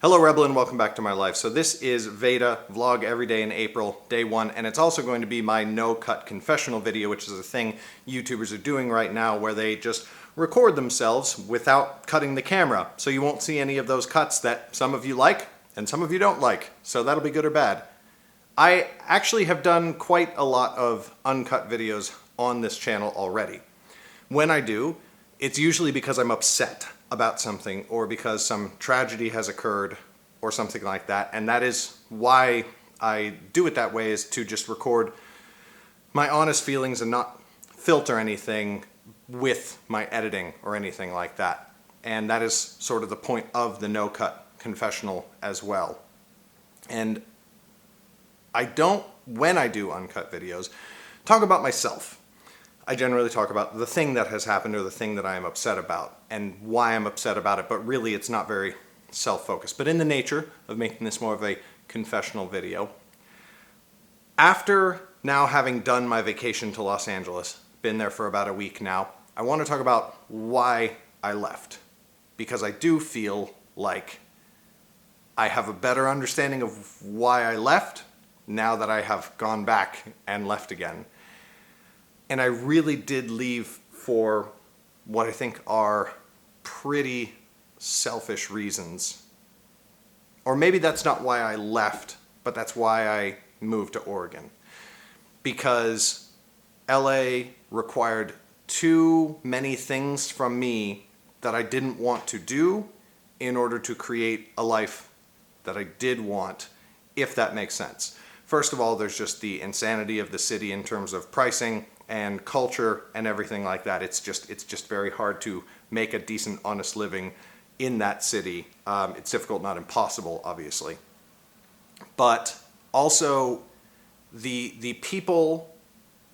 Hello Rebel and welcome back to my life. So this is VEDA, vlog every day in April, day one, and it's also going to be my NoCut Confessional video, which is a thing YouTubers are doing right now where they just record themselves without cutting the camera. So you won't see any of those cuts that some of you like and some of you don't like. So that'll be good or bad. I actually have done quite a lot of uncut videos on this channel already. When I do, it's usually because I'm upset about something or because some tragedy has occurred or something like that, and that is why I do it that way, is to just record my honest feelings and not filter anything with my editing or anything like that. And that is sort of the point of the NoCut Confessional as well. And I don't, when I do uncut videos, talk about myself. I generally talk about the thing that has happened or the thing that I am upset about and why I'm upset about it, but really it's not very self-focused. But in the nature of making this more of a confessional video, after now having done my vacation to Los Angeles, been there for about a week now, I want to talk about why I left. Because I do feel like I have a better understanding of why I left now that I have gone back and left again. And I really did leave for what I think are pretty selfish reasons. Or maybe that's not why I left, but that's why I moved to Oregon. Because LA required too many things from me that I didn't want to do in order to create a life that I did want, if that makes sense. First of all, there's just the insanity of the city in terms of pricing and culture and everything like that. It's just very hard to make a decent, honest living in that city. It's difficult, not impossible, obviously. But also the people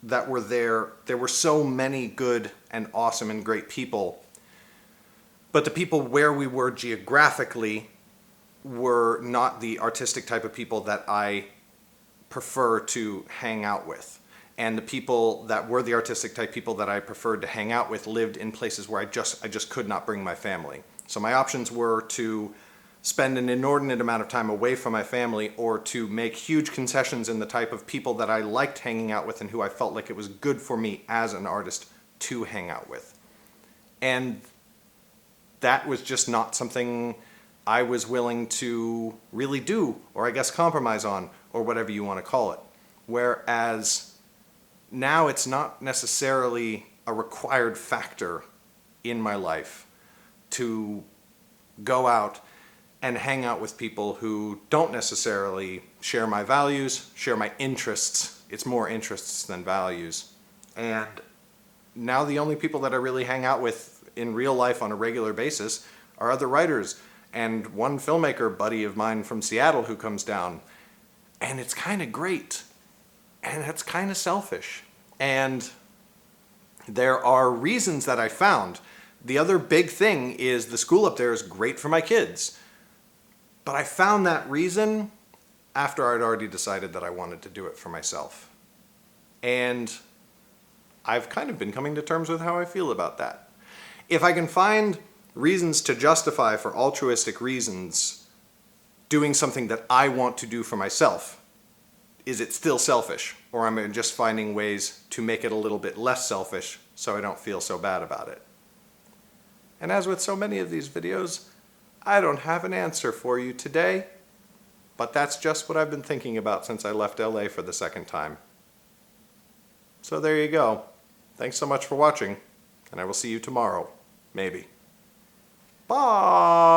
that were there were so many good and awesome and great people. But the people where we were geographically were not the artistic type of people that I prefer to hang out with. And the people that were the artistic type people that I preferred to hang out with lived in places where I just could not bring my family. So my options were to spend an inordinate amount of time away from my family, or to make huge concessions in the type of people that I liked hanging out with and who I felt like it was good for me as an artist to hang out with. And that was just not something I was willing to really do, or I guess compromise on, or whatever you want to call it. Whereas now it's not necessarily a required factor in my life to go out and hang out with people who don't necessarily share my values, share my interests. It's more interests than values. And now the only people that I really hang out with in real life on a regular basis are other writers and one filmmaker buddy of mine from Seattle who comes down. And it's kind of great. And that's kind of selfish. And there are reasons that I found. The other big thing is the school up there is great for my kids. But I found that reason after I'd already decided that I wanted to do it for myself. And I've kind of been coming to terms with how I feel about that. If I can find reasons to justify for altruistic reasons doing something that I want to do for myself, is it still selfish? Or am I just finding ways to make it a little bit less selfish so I don't feel so bad about it? And as with so many of these videos, I don't have an answer for you today, but that's just what I've been thinking about since I left LA for the second time. So there you go. Thanks so much for watching, and I will see you tomorrow. Maybe. Bye!